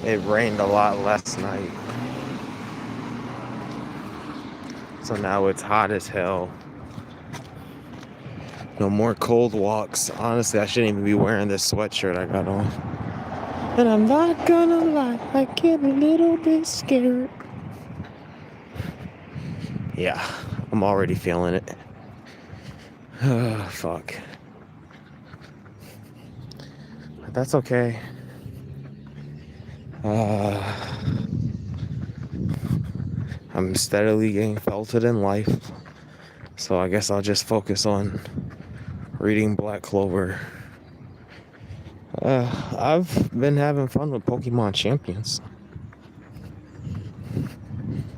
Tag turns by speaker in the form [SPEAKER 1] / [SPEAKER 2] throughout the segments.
[SPEAKER 1] it rained a lot last night. So now it's hot as hell. No more cold walks. Honestly, I shouldn't even be wearing this sweatshirt I got on. And I'm not gonna lie, I get a little bit scared. Yeah, I'm already feeling it. Fuck. But that's okay. I'm steadily getting felted in life. So I guess I'll just focus on reading Black Clover. I've been having fun with Pokemon Champions.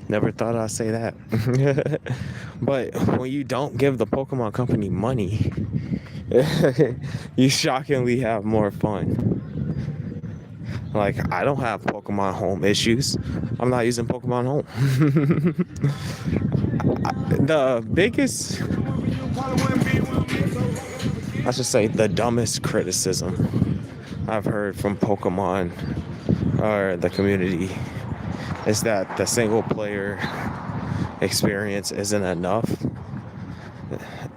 [SPEAKER 1] Never thought I'd say that. But when you don't give the Pokemon Company money, you shockingly have more fun. Like, I don't have Pokemon Home issues. I'm not using Pokemon Home. The biggest, I should say, the dumbest criticism I've heard from Pokemon or the community is that the single player experience isn't enough.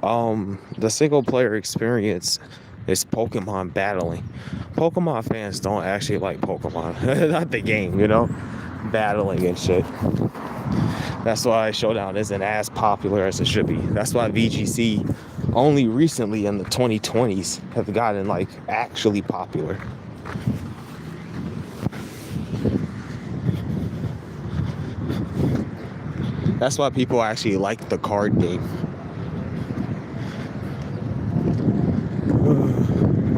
[SPEAKER 1] The single player experience is Pokemon battling. Pokemon fans don't actually like Pokemon, not the game, battling and shit. That's why Showdown isn't as popular as it should be. That's why VGC only recently in the 2020s have gotten actually popular. That's why people actually like the card game.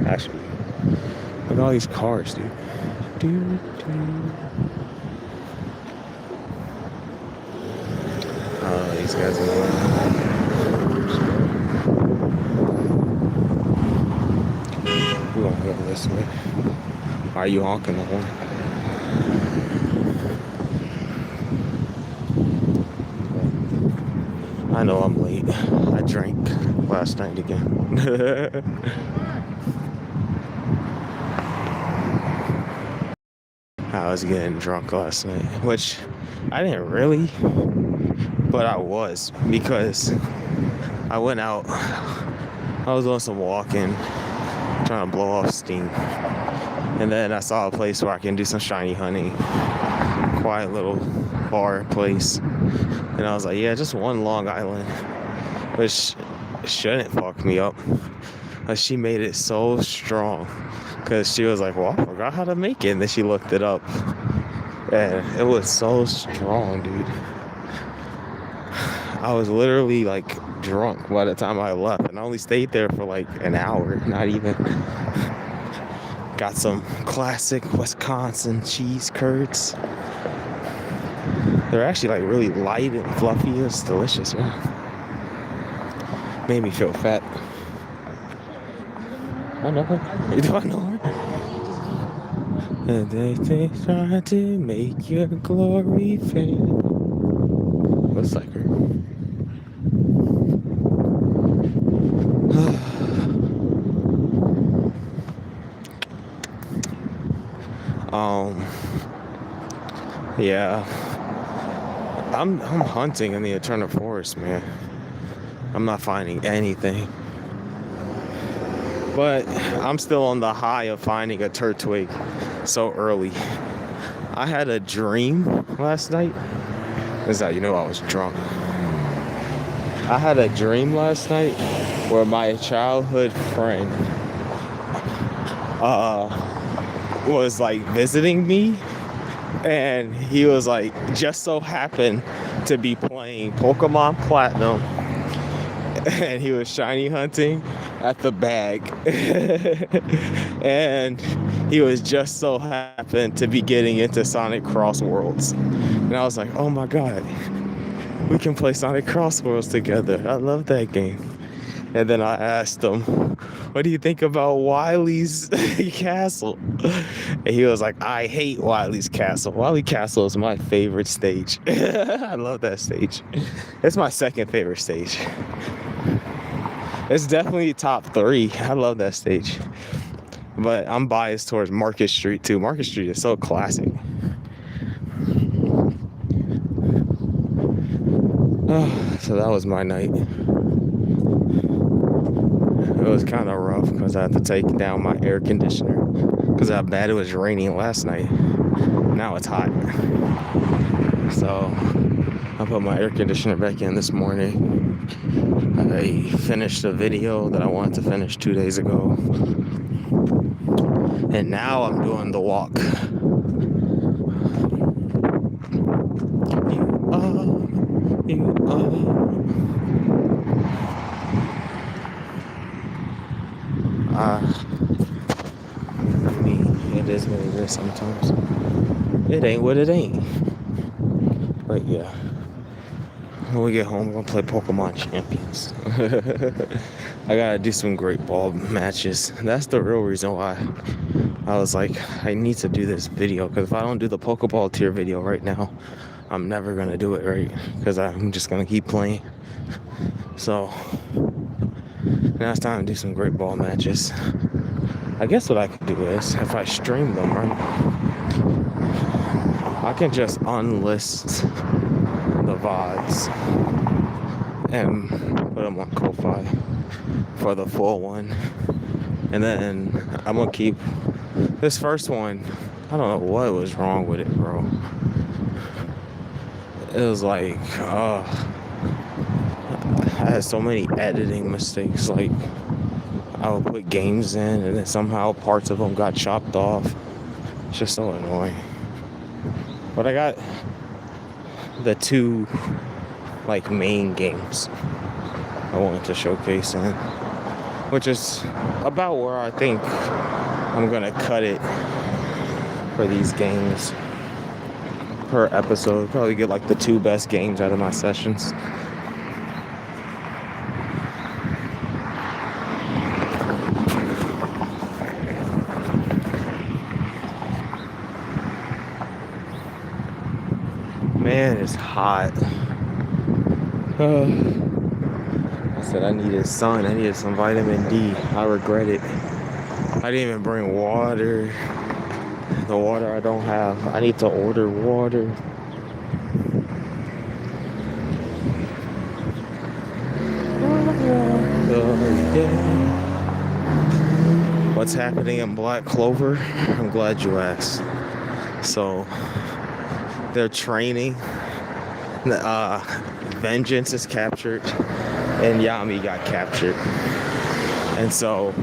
[SPEAKER 1] Actually, look at all these cars, dude. Oh, these guys are we gonna go this way. Why are you honking the horn? I know I'm late. I drank last night again. I was getting drunk last night, which I didn't really, but I was, because I went out. I was doing some walking, trying to blow off steam, and then I saw a place where I can do some shiny hunting. Quiet little bar place, and I was like, yeah, just one Long Island, which shouldn't fuck me up, but she made it so strong, because she was like, well, I forgot how to make it, and then she looked it up, and it was so strong, dude. I was literally drunk by the time I left, and I only stayed there for an hour, not even. Got some classic Wisconsin cheese curds. They're actually really light and fluffy. It's delicious, man. Made me feel fat. I know her. Do I know her? And they try to make your glory fade. Looks like her. Yeah. I'm hunting in the Eternal Forest, man. I'm not finding anything. But I'm still on the high of finding a turtwig so early. I had a dream last night. Is that I was drunk. I had a dream last night where my childhood friend was visiting me, and he was just so happened to be playing Pokemon Platinum, and he was shiny hunting at the bag. And he was just so happened to be getting into Sonic Cross Worlds, and I was like, oh my god, we can play Sonic Cross Worlds together. I love that game. And then I asked him, what do you think about Wily's castle? And he was like, I hate Wily's castle. Wily Castle is my favorite stage. I love that stage. It's my second favorite stage. It's definitely top 3. I love that stage. But I'm biased towards Market Street too. Market Street is so classic. So that was my night. It was kind of rough because I had to take down my air conditioner because how bad it was raining last night. Now it's hot. So I put my air conditioner back in this morning. I finished a video that I wanted to finish 2 days ago. And now I'm doing the walk. You are. I mean, it is what it is sometimes. It ain't what it ain't. But yeah. When we get home, we're gonna play Pokemon Champions. I gotta do some great ball matches. That's the real reason why I was like, I need to do this video. Because if I don't do the Pokeball tier video right now, I'm never gonna do it right. Because I'm just gonna keep playing. So now it's time to do some great ball matches. I guess what I could do is, if I stream them, right, I can just unlist the VODs and put them on Ko-Fi for the full one. And then I'm gonna keep this first one. I don't know what was wrong with it, bro. It was like, I had so many editing mistakes. Like, I would put games in and then somehow parts of them got chopped off. It's just so annoying. But I got the two like main games I wanted to showcase in, which is about where I think I'm gonna cut it for these games per episode. Probably get like the 2 best games out of my sessions. Man, it's hot. I said I needed sun. I needed some vitamin D. I regret it. I didn't even bring water. The water I don't have. I need to order water. What's happening in Black Clover? I'm glad you asked. So they're training. Vengeance is captured, and Yami got captured. And so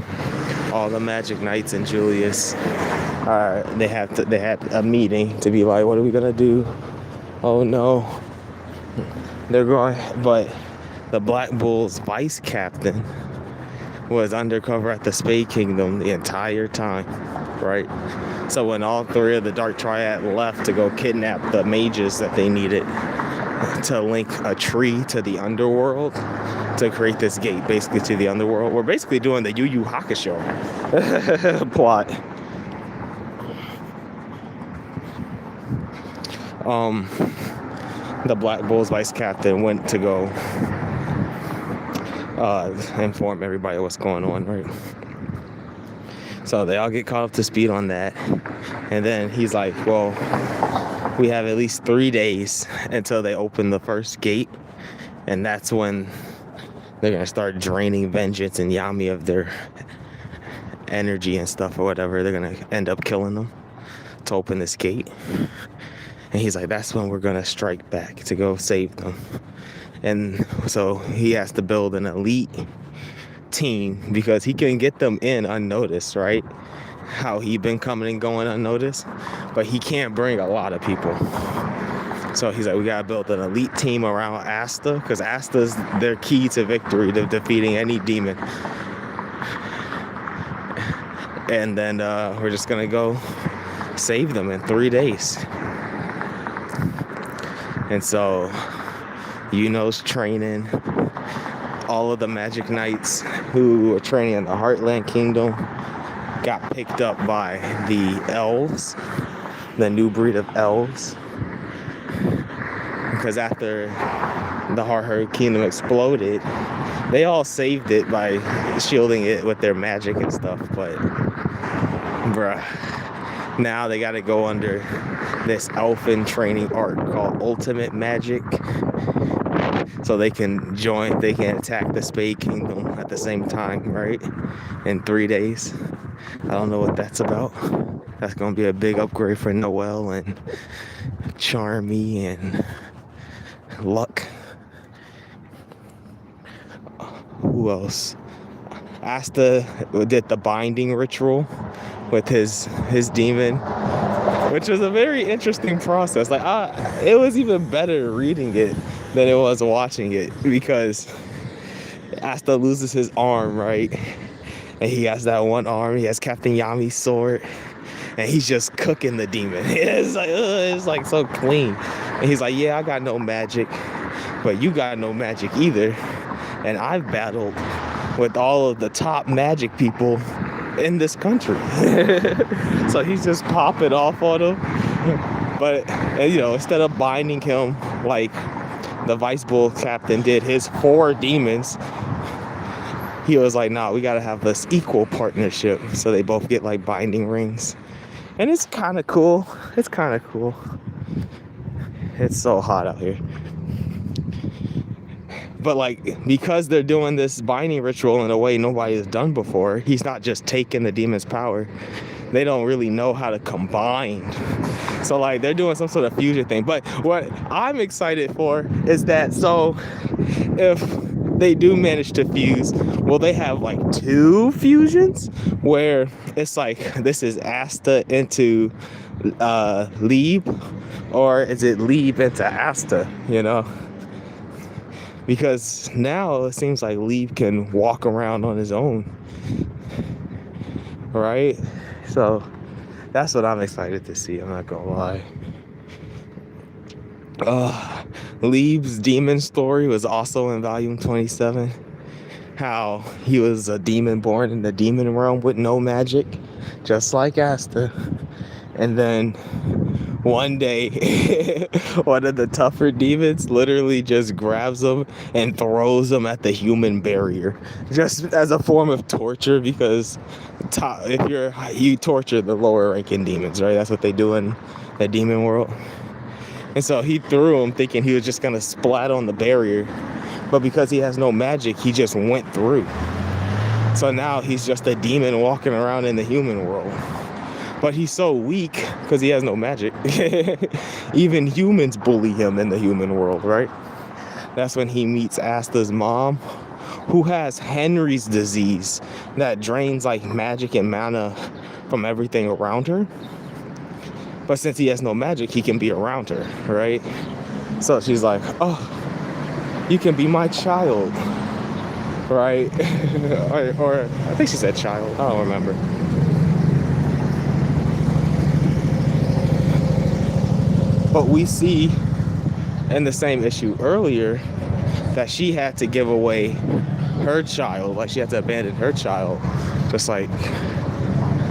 [SPEAKER 1] all the Magic Knights and Julius, they had a meeting to be like, what are we gonna do? Oh no. They're going, but the Black Bull's vice captain was undercover at the Spade Kingdom the entire time, right? So when all 3 of the Dark Triad left to go kidnap the mages that they needed to link a tree to the underworld, to create this gate basically to the underworld, we're basically doing the Yu Yu Hakusho plot. The Black Bull's vice captain went to go inform everybody what's going on, right? So they all get caught up to speed on that. And then he's like, well, we have at least 3 days until they open the first gate. And that's when they're going to start draining Vengeance and Yami of their energy and stuff or whatever. They're going to end up killing them to open this gate. And he's like, that's when we're going to strike back to go save them. And so he has to build an elite team because he can get them in unnoticed, right? How he been coming and going unnoticed, but he can't bring a lot of people. So he's like, we gotta build an elite team around Asta, because Asta's their key to victory, to defeating any demon. And then we're just gonna go save them in 3 days. And so Yuno's training. All of the Magic Knights who were training in the Heartland Kingdom got picked up by the elves, the new breed of elves. Because after the Heartland Kingdom exploded, they all saved it by shielding it with their magic and stuff. But bruh. Now they got to go under this elfin training art called Ultimate Magic, so they can attack the Spade Kingdom at the same time, right? In 3 days. I don't know what that's about. That's gonna be a big upgrade for Noelle and Charmy and Luck. Who else? Asta did the binding ritual with his demon, which was a very interesting process. Like, it was even better reading it than it was watching it, because Asta loses his arm, right? And he has that one arm. He has Captain Yami's sword, and he's just cooking the demon. It's like so clean. And he's like, yeah, I got no magic, but you got no magic either. And I've battled with all of the top magic people in this country. So he's just popping off on him. But, you know, instead of binding him like the Vice Bull captain did his 4 demons, he was like, nah, we gotta have this equal partnership. So they both get like binding rings. And it's kind of cool. It's kind of cool. It's so hot out here. But like, because they're doing this binding ritual in a way nobody has done before, he's not just taking the demon's power. They don't really know how to combine. So like, they're doing some sort of fusion thing. But what I'm excited for is that, so if they do manage to fuse, will they have like 2 fusions where it's like, this is Asta into Lieb, or is it Lieb into Asta, you know? Because now it seems like Lieb can walk around on his own, right? So that's what I'm excited to see, I'm not gonna lie. Lieb's demon story was also in volume 27. How he was a demon born in the demon realm with no magic, just like Asta. And then one day, one of the tougher demons literally just grabs him and throws him at the human barrier, just as a form of torture, because if you torture the lower ranking demons, right? That's what they do in the demon world. And so he threw him thinking he was just gonna splat on the barrier, but because he has no magic, he just went through. So now he's just a demon walking around in the human world. But he's so weak because he has no magic. Even humans bully him in the human world, right? That's when he meets Asta's mom, who has Henry's disease that drains like magic and mana from everything around her. But since he has no magic, he can be around her, right? So she's like, oh, you can be my child, right? or I think she said child, I don't remember. But we see in the same issue earlier that she had to give away her child, like she had to abandon her child, just like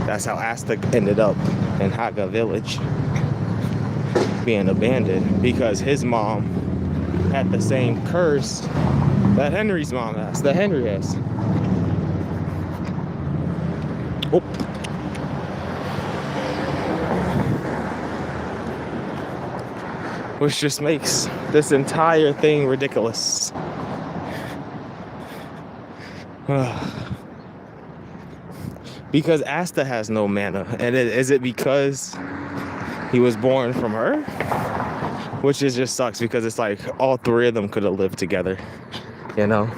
[SPEAKER 1] that's how Asta ended up in Haga village, being abandoned, because his mom had the same curse that Henry's mom has, that Henry has. Oh. Which just makes this entire thing ridiculous. Because Asta has no mana. And is it because he was born from her? Which is just sucks, because it's like all 3 of them could have lived together, you know?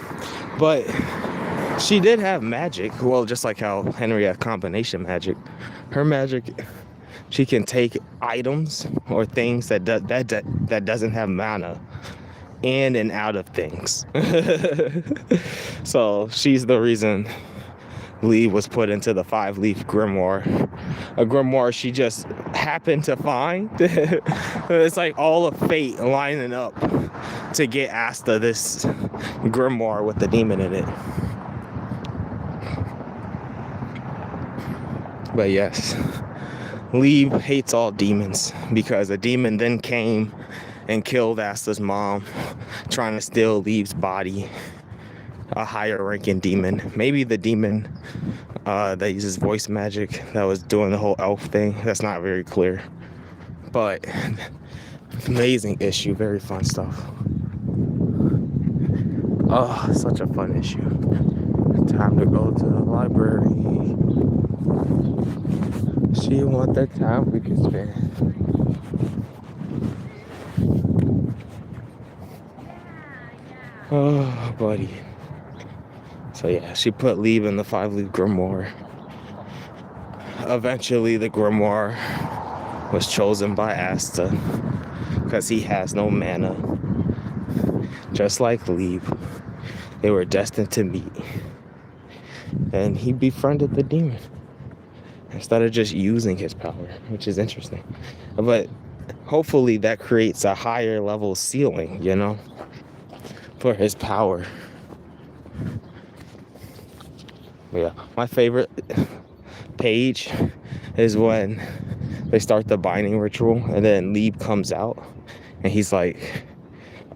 [SPEAKER 1] But she did have magic. Well, just like how Henry had combination magic. Her magic, she can take items or things that doesn't have mana in and out of things. So she's the reason Lee was put into the 5-leaf grimoire, a grimoire she just happened to find. It's like all of fate lining up to get Asta this grimoire with the demon in it. But yes, Lee hates all demons, because a demon then came and killed Asta's mom, trying to steal Lee's body, a higher ranking demon. Maybe the demon that uses voice magic that was doing the whole elf thing. That's not very clear, but amazing issue, very fun stuff. Oh, such a fun issue. Time to go to the library. She want that time we can spend. Oh, buddy. So yeah, she put Leave in the 5-leaf grimoire. Eventually, the grimoire was chosen by Asta because he has no mana. Just like Leave, they were destined to meet. And he befriended the demon instead of just using his power, which is interesting. But hopefully that creates a higher level ceiling, you know, for his power. Yeah, my favorite page is when they start the binding ritual and then Lieb comes out and he's like,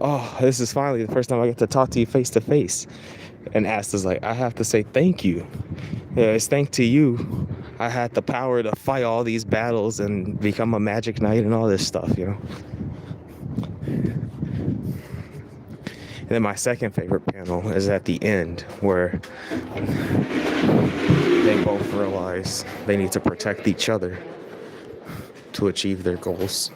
[SPEAKER 1] oh, this is finally the first time I get to talk to you face to face. And Asta's like, I have to say thank you. Yeah, it's thanks to you I had the power to fight all these battles and become a magic knight and all this stuff, you know. And then my second favorite panel is at the end where they both realize they need to protect each other to achieve their goals.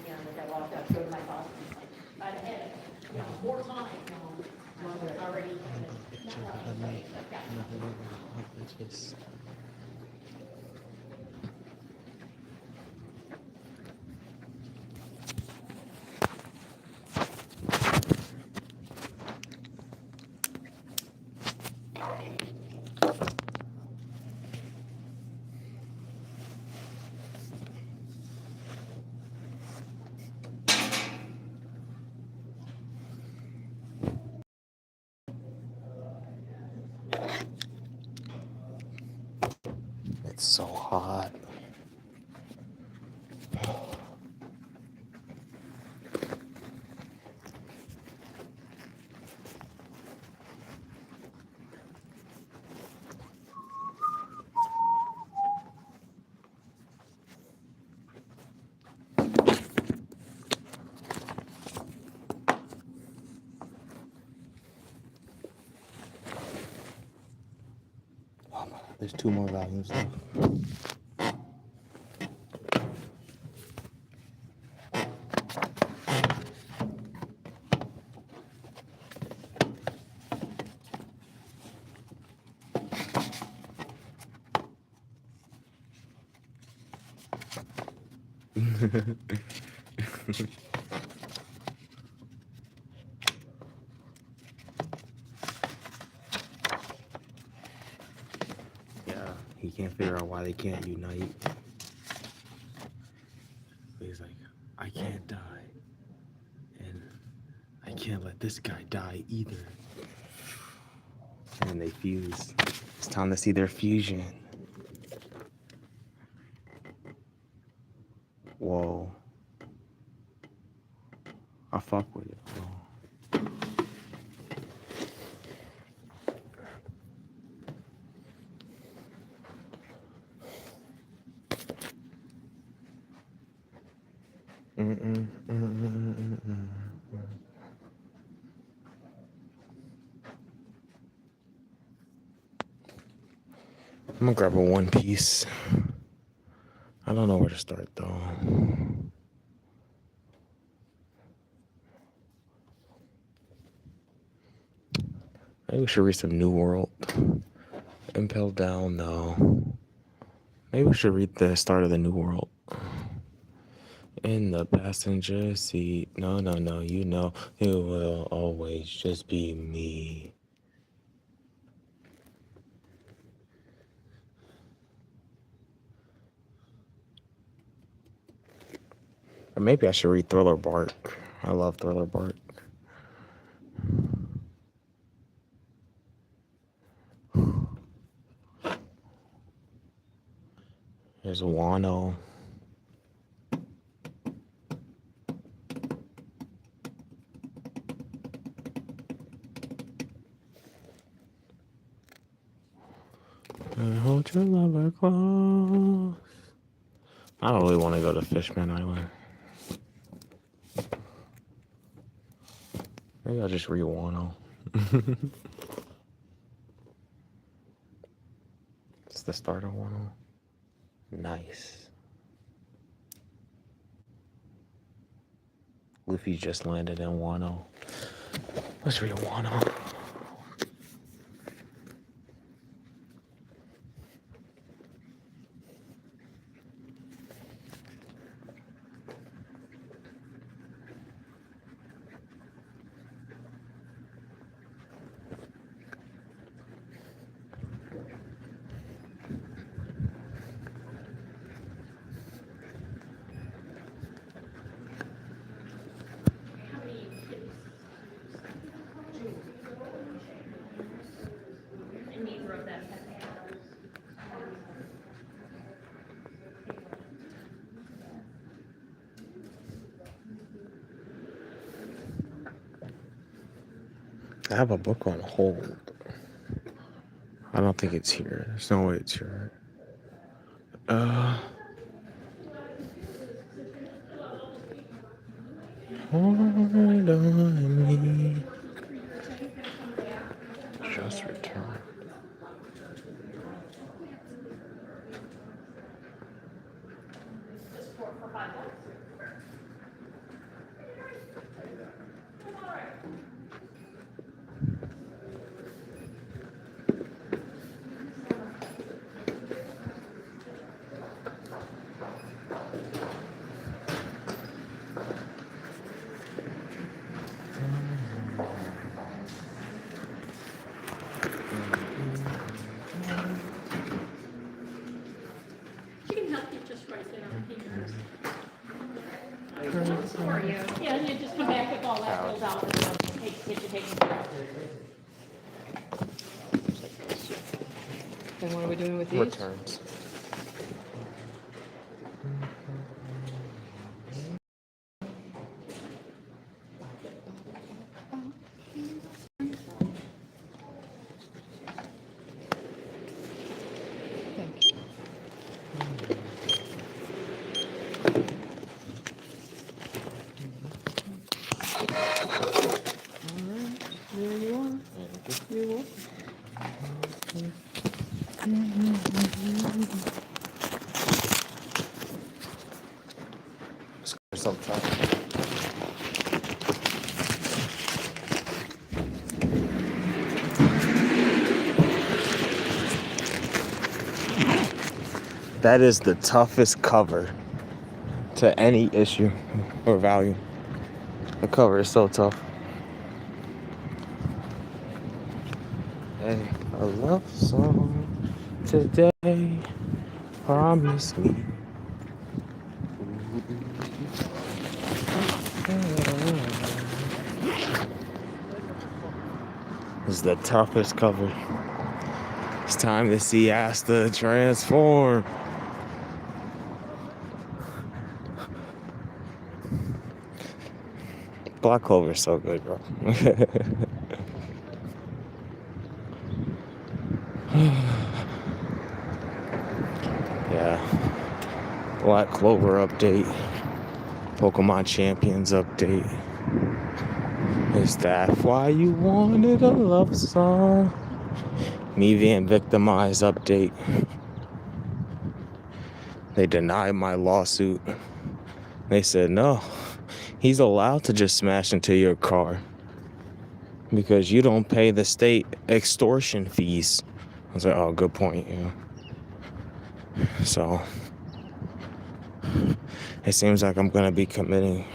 [SPEAKER 1] It's so hot. There's 2 more volumes left. Yeah, he can't figure out why they can't unite. He's like, I can't die. And I can't let this guy die either. And they fuse. It's time to see their fusion. Whoa. I fuck with it. Whoa. I'm gonna grab a One Piece. I don't know where to start though. Maybe we should read some New World. Impel Down, no. Maybe we should read the start of the New World. In the passenger seat. No, you know it will always just be me. Or maybe I should read Thriller Bark. I love Thriller Bark. There's Wano. Hold to lover close. I don't really want to go to Fishman Island. Maybe I'll just read Wano. It's the start of Wano. Nice. Luffy just landed in Wano. Let's read Wano. I have a book on hold. I don't think it's here. There's no way it's here. Hold on me. Just return.
[SPEAKER 2] Yeah, and you just come back with all that filled out and get you taken care of.
[SPEAKER 3] And what are we doing with these?
[SPEAKER 1] Returns.
[SPEAKER 3] Thank you. There you are. You're welcome.
[SPEAKER 1] Sometime. That is the toughest cover to any issue or value. The cover is so tough. Hey, a love song today. Promise me. This is the toughest cover. It's time to see Asta transform. Black Clover is so good, bro. Yeah. Black Clover update. Pokemon Champions update. Is that why you wanted a love song? Me being victimized update. They denied my lawsuit. They said, no, he's allowed to just smash into your car because you don't pay the state extortion fees. I was like, oh, good point, yeah. So it seems like I'm gonna be committing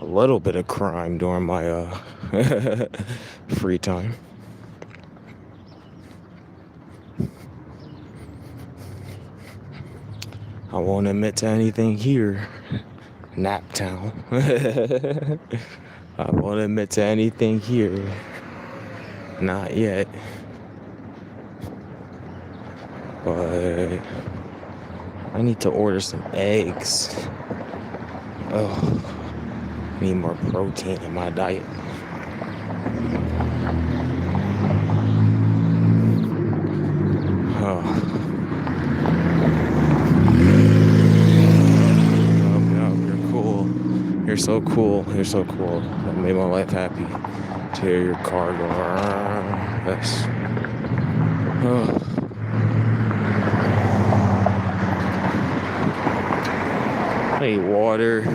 [SPEAKER 1] a little bit of crime during my free time. I won't admit to anything here, Naptown. I won't admit to anything here, not yet. But I need to order some eggs. Oh, need more protein in my diet. Oh. You're so cool. You're so cool. That made my life happy. To hear your car go. Yes. Oh. I need water.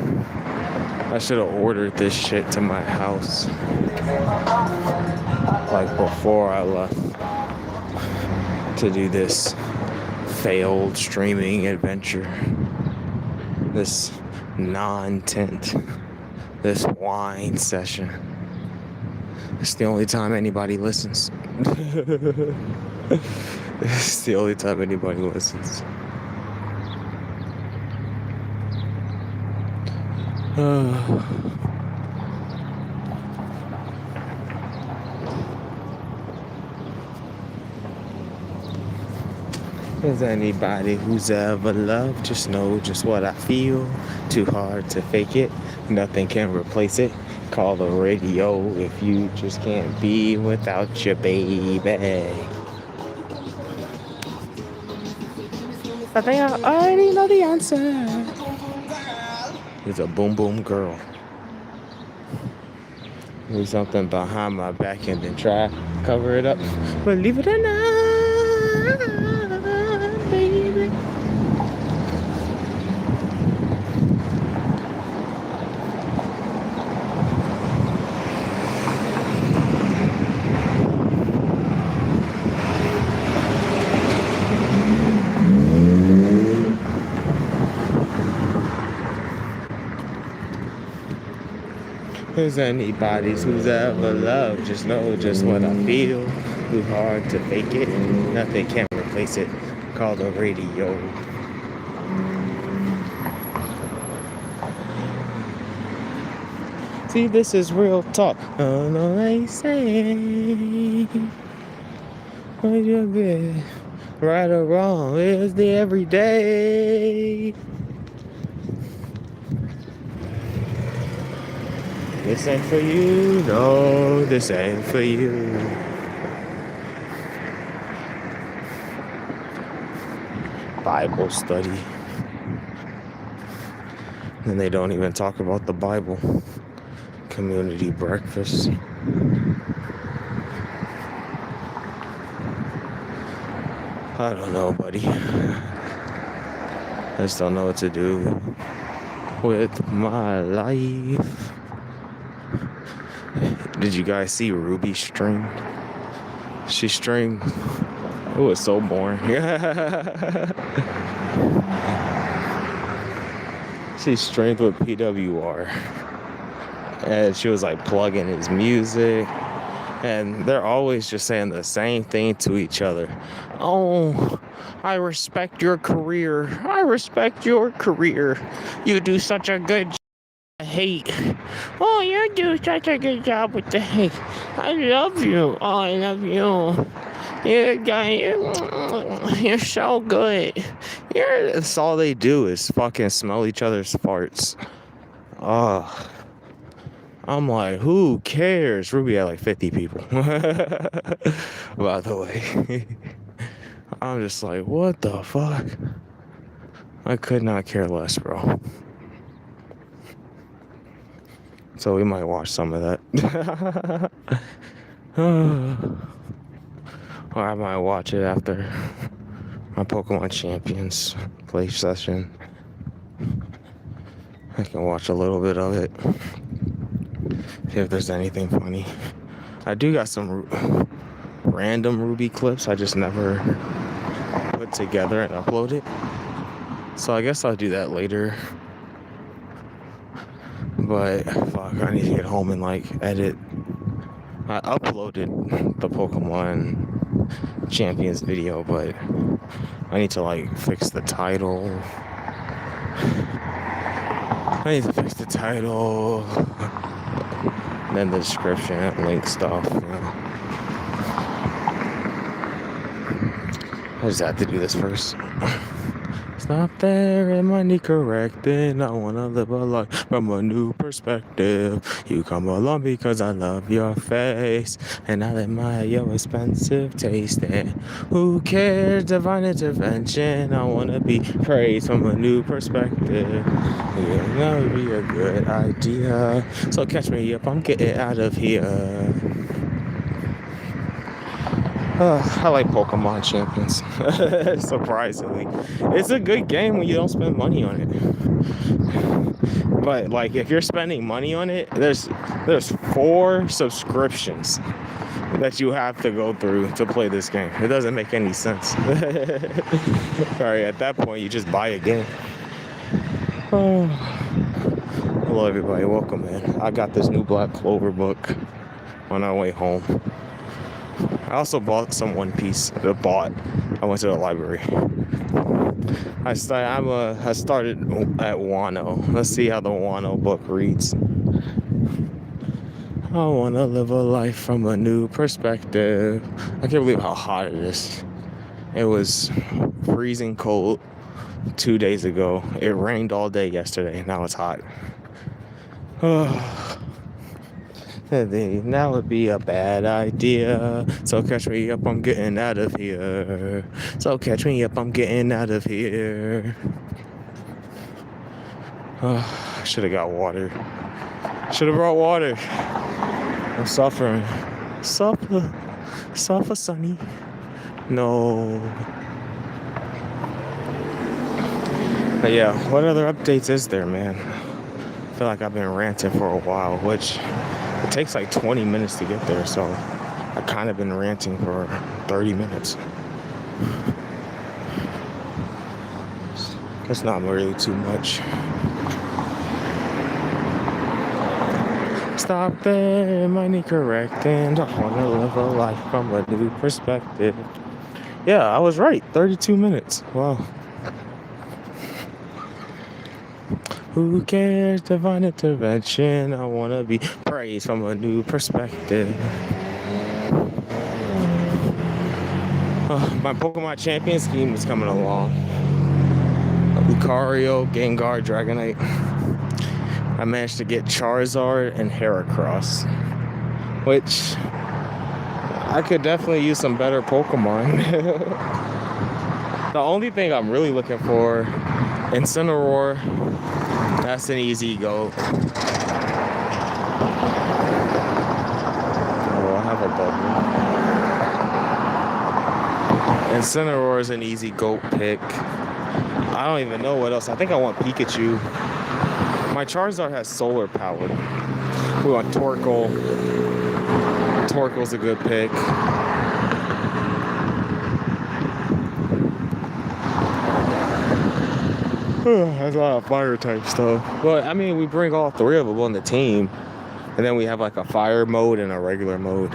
[SPEAKER 1] I should have ordered this shit to my house. Like before I left to do this failed streaming adventure. This non-tent. This wine session. It's the only time anybody listens. It's the only time anybody listens. Is anybody who's ever loved just know just what I feel? Too hard to fake it, nothing can replace it. Call the radio if you just can't be without your baby. I think I already know the answer. It's a boom boom girl. Do something behind my back and then try cover it up. Believe it or not, baby. Is anybody who's ever loved just know just what I feel. Too hard to fake it, nothing can replace it. Call the radio. See, this is real talk. Oh no, they say when you're good, right or wrong, it's the everyday. This ain't for you, no, this ain't for you. Bible study. And they don't even talk about the Bible. Community breakfast. I don't know, buddy. I just don't know what to do with my life. Did you guys see Ruby stream? She streamed. It was so boring. She streamed with PWR. And she was like plugging his music. And they're always just saying the same thing to each other. Oh, I respect your career. I respect your career. You do such a good job. Hate. Oh, you do such a good job with the hate. I love you. Oh, I love you. You're so good. That's all they do is fucking smell each other's farts. Oh, I'm like, who cares? Ruby had like 50 people. By the way. I'm just like, what the fuck? I could not care less, bro. So we might watch some of that. Or I might watch it after my Pokemon Champions play session. I can watch a little bit of it. See if there's anything funny. I do got some random Ruby clips I just never put together and uploaded. So I guess I'll do that later. But fuck, I need to get home and like edit. I uploaded the Pokemon Champions video, but I need to like fix the title. I need to fix the title, then the description and link stuff, you know. I just have to do this first. Stop there and money correcting. I wanna live a life from a new perspective. You come along because I love your face, and I admire your expensive taste. And who cares? Divine intervention. I wanna be praised from a new perspective. Yeah, that would be a good idea. So catch me up. I'm getting out of here. I like Pokemon Champions. Surprisingly, it's a good game when you don't spend money on it. But like, if you're spending money on it, there's 4 subscriptions that you have to go through to play this game. It doesn't make any sense. Sorry, at that point, you just buy a game. Oh. Hello, everybody. Welcome, man. I got this new Black Clover book on our way home. I also bought some One Piece. I went to the library. I started at Wano. Let's see how the Wano book reads. I want to live a life from a new perspective. I can't believe how hot it is. It was freezing cold 2 days ago. It rained all day yesterday. Now it's hot. That would be a bad idea. So catch me up, I'm getting out of here. So catch me up, I'm getting out of here. Should have got water. Should have brought water. I'm suffering. Suffer, Sonny. No. But yeah, what other updates is there, man? I feel like I've been ranting for a while, which it takes like 20 minutes to get there, so I've kind of been ranting for 30 minutes. That's not really too much. Stop there, money correcting. I want to live a life from a new perspective. Yeah, I was right. 32 minutes. Wow. Who cares? Divine intervention. I want to be praised from a new perspective. My Pokemon Champion scheme is coming along. Lucario, Gengar, Dragonite. I managed to get Charizard and Heracross, which I could definitely use some better Pokemon. The only thing I'm really looking for, Incineroar. That's an easy go. Oh, I have a bubble. Incineroar is an easy goat pick. I don't even know what else. I think I want Pikachu. My Charizard has solar power. We want Torkoal. Torkoal's a good pick. That's a lot of fire type stuff. But I mean, we bring all 3 of them on the team, and then we have like a fire mode and a regular mode.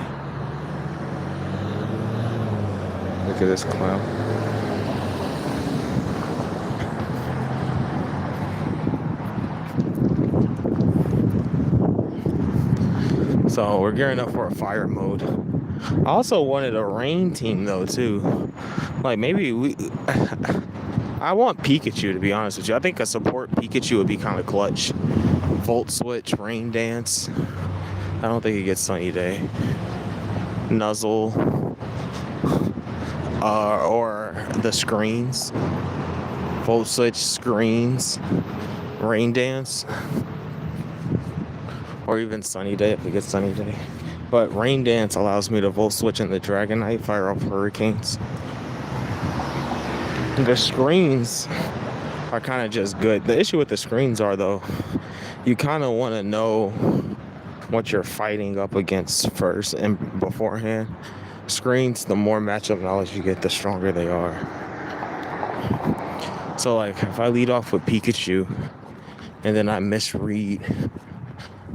[SPEAKER 1] Look at this clown. So we're gearing up for a fire mode. I also wanted a rain team though too. Like maybe I want Pikachu, to be honest with you. I think a support Pikachu would be kind of clutch. Volt Switch, Rain Dance. I don't think he gets Sunny Day. Nuzzle. Or the screens. Volt Switch, screens. Rain Dance. Or even Sunny Day if he gets Sunny Day. But Rain Dance allows me to Volt Switch in the Dragonite, fire off Hurricanes. The screens are kind of just good. The issue with the screens are, though, you kind of want to know what you're fighting up against first and beforehand. Screens, the more matchup knowledge you get, the stronger they are. So, like, if I lead off with Pikachu and then I misread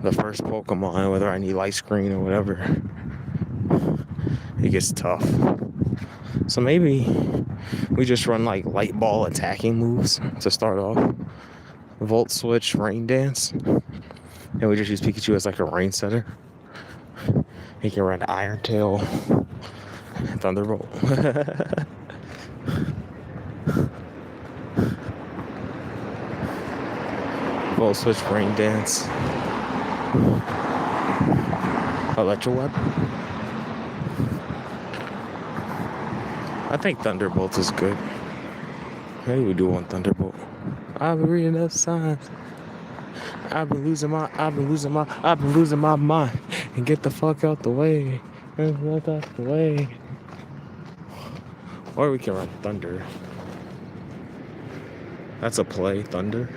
[SPEAKER 1] the first Pokemon, whether I need light screen or whatever, it gets tough. So maybe we just run like light ball attacking moves to start off. Volt Switch, Rain Dance. And we just use Pikachu as like a rain setter. He can run Iron Tail, Thunderbolt. Full switch brain dance. Electro web. I think Thunderbolt is good. Maybe we do one Thunderbolt. I've been reading enough signs. I've been losing my mind. And get the fuck out the way. Get out the way. Or we can run Thunder. That's a play, Thunder.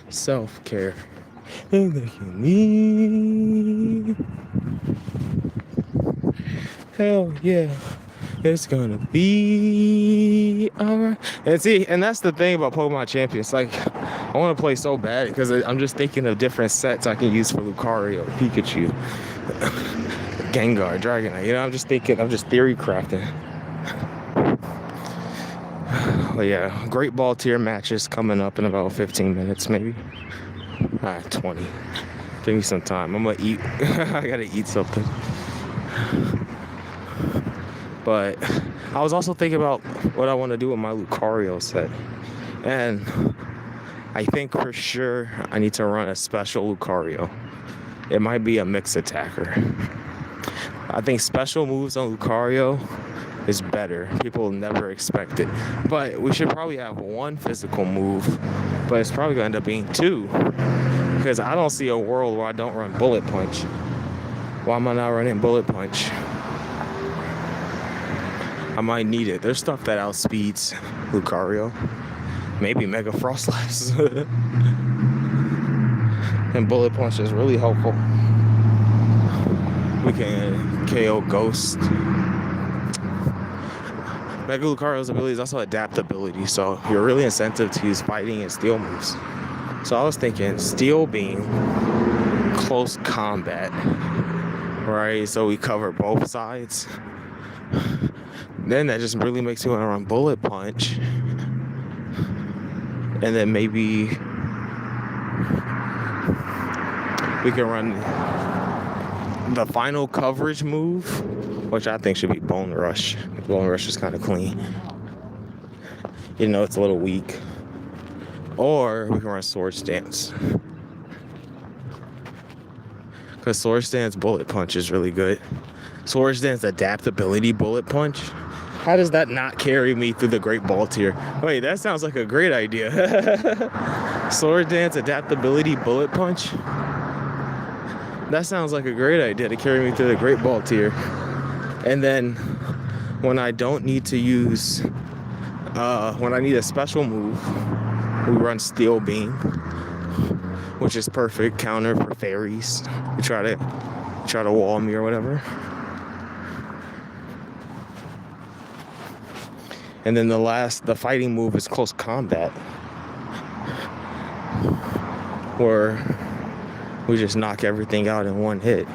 [SPEAKER 1] Self-care. Look at me. Hell yeah. It's gonna be alright. And see, and that's the thing about Pokemon Champions. Like, I want to play so bad because I'm just thinking of different sets I can use for Lucario, Pikachu, Gengar, Dragonite. You know, I'm just theory crafting. But yeah, Great Ball tier matches coming up in about 15 minutes, maybe. 20. Give me some time. I'm gonna eat. I gotta eat something. But I was also thinking about what I want to do with my Lucario set. And I think for sure I need to run a special Lucario. It might be a mixed attacker. I think special moves on Lucario is better. People will never expect it. But we should probably have one physical move, but it's probably going to end up being two. Because I don't see a world where I don't run Bullet Punch. Why am I not running Bullet Punch? I might need it. There's stuff that outspeeds Lucario. Maybe Mega Frostlass. And Bullet Punch is really helpful. We can KO Ghost. Mega Lucario's ability is also adaptability, so you're really incentive to use fighting and steel moves. So I was thinking Steel Beam, close combat, right? So we cover both sides. Then that just really makes me want to run Bullet Punch. And then maybe we can run the final coverage move, which I think should be Bone Rush. Bone Rush is kind of clean. You know, it's a little weak. Or we can run Swords Dance. Because Swords Dance Bullet Punch is really good. Swords Dance Adaptability Bullet Punch. How does that not carry me through the Great Ball tier? Wait, that sounds like a great idea. Sword Dance Adaptability Bullet Punch. That sounds like a great idea to carry me through the Great Ball tier. And then when I don't need to use, when I need a special move, we run Steel Beam, which is perfect counter for fairies. We try to wall me or whatever. And then the fighting move is Close Combat, where we just knock everything out in one hit.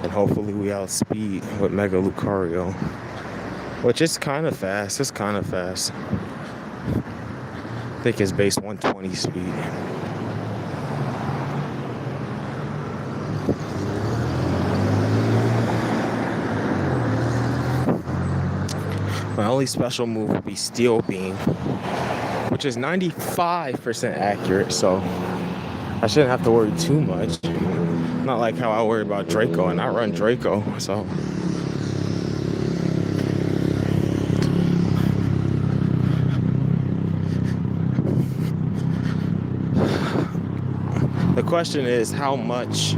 [SPEAKER 1] And hopefully we outspeed with Mega Lucario, which is kind of fast. It's kind of fast. I think it's base 120 speed. My only special move would be Steel Beam, which is 95% accurate, so I shouldn't have to worry too much. Not like how I worry about Draco, and I run Draco, so. The question is how much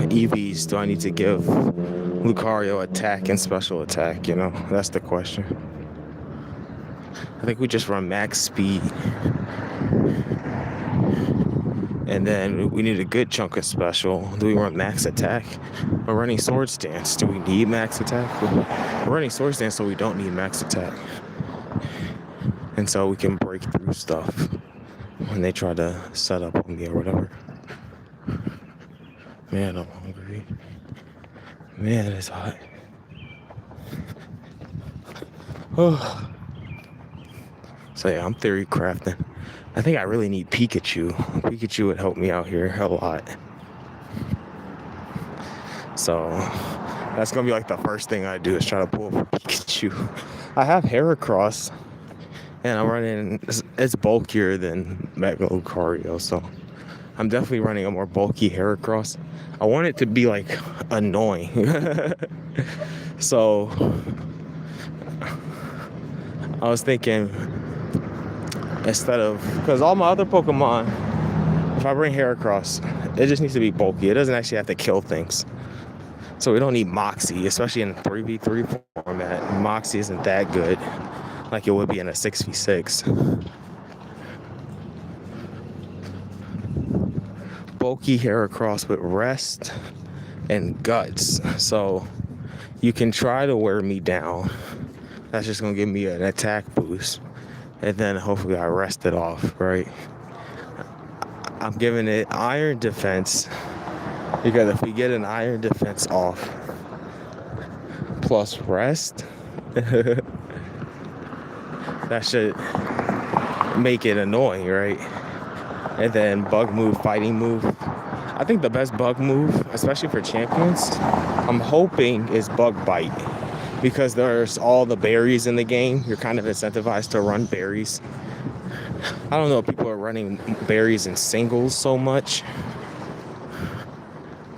[SPEAKER 1] EVs do I need to give Lucario attack and special attack, you know? That's the question. I think we just run max speed. And then we need a good chunk of special. Do we run max attack? We're running Swords Dance. Do we need max attack? We're running Swords Dance, so we don't need max attack. And so we can break through stuff when they try to set up on me or whatever. Man, I'm hungry. Man, it's hot. Oh. So yeah, I'm theory crafting. I think I really need Pikachu. Pikachu would help me out here a lot. So that's gonna be like the first thing I do is try to pull for Pikachu. I have Heracross, and I'm running. It's bulkier than Mega Lucario, so I'm definitely running a more bulky Heracross. I want it to be like annoying. So I was thinking, instead of, because all my other Pokemon, if I bring Heracross, it just needs to be bulky. It doesn't actually have to kill things. So we don't need Moxie, especially in a 3v3 format. Moxie isn't that good like it would be in a 6v6. Bulky Heracross with rest and guts. So you can try to wear me down. That's just gonna give me an attack boost. And then hopefully I rest it off, right? I'm giving it iron defense, because if we get an iron defense off plus rest, that should make it annoying, right? And then bug move, fighting move. I think the best bug move, especially for champions, I'm hoping is bug bite, because there's all the berries in the game. You're kind of incentivized to run berries. I don't know if people are running berries in singles so much,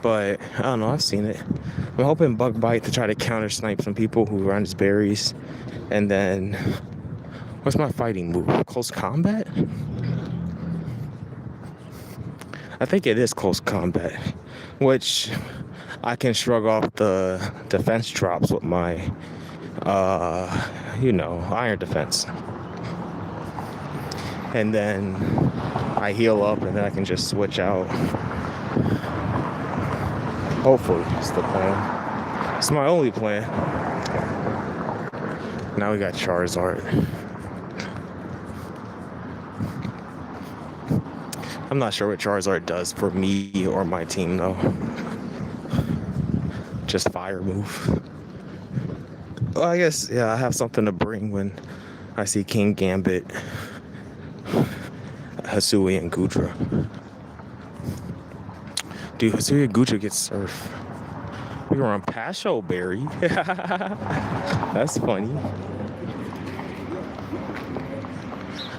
[SPEAKER 1] but I don't know, I've seen it. I'm hoping bug bite to try to counter snipe some people who run berries. And then what's my fighting move? Close combat? I think it is close combat, which I can shrug off the defense drops with my iron defense. And then I heal up, and then I can just switch out. Hopefully, it's the plan. It's my only plan. Now we got Charizard. I'm not sure what Charizard does for me or my team, though. Just fire move. Well, I guess, yeah, I have something to bring when I see King Gambit, Hisui, and Gudra. Dude, Hisui and Gudra get Surf. We were on Pasho Berry. That's funny.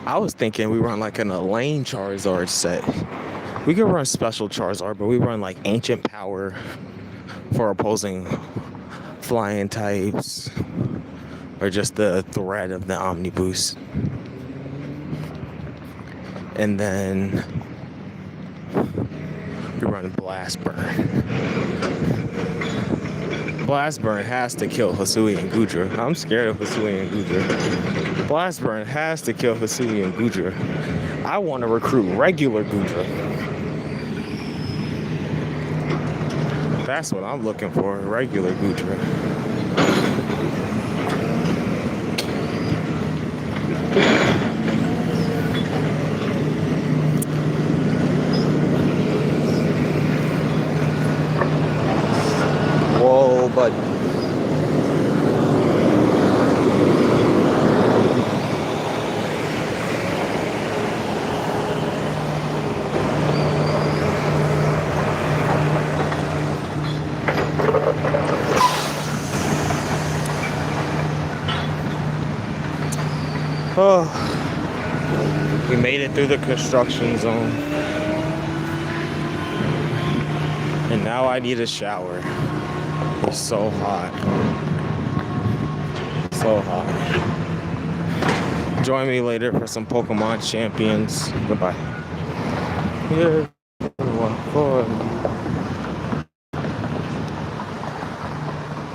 [SPEAKER 1] I was thinking we run like an Elaine Charizard set. We could run special Charizard, but we run like Ancient Power for opposing flying types, or just the threat of the Omni Boost. And then we run Blast Burn. Blast Burn has to kill Hisui and Gudra. I'm scared of Hisui and Gudra. Blast Burn has to kill Hisui and Gudra. I want to recruit regular Gudra. That's what I'm looking for, regular Gudra. Whoa, buddy. Oh, we made it through the construction zone. And now I need a shower. It's so hot. So hot. Join me later for some Pokemon Champions. Goodbye. Yeah, 1, 4.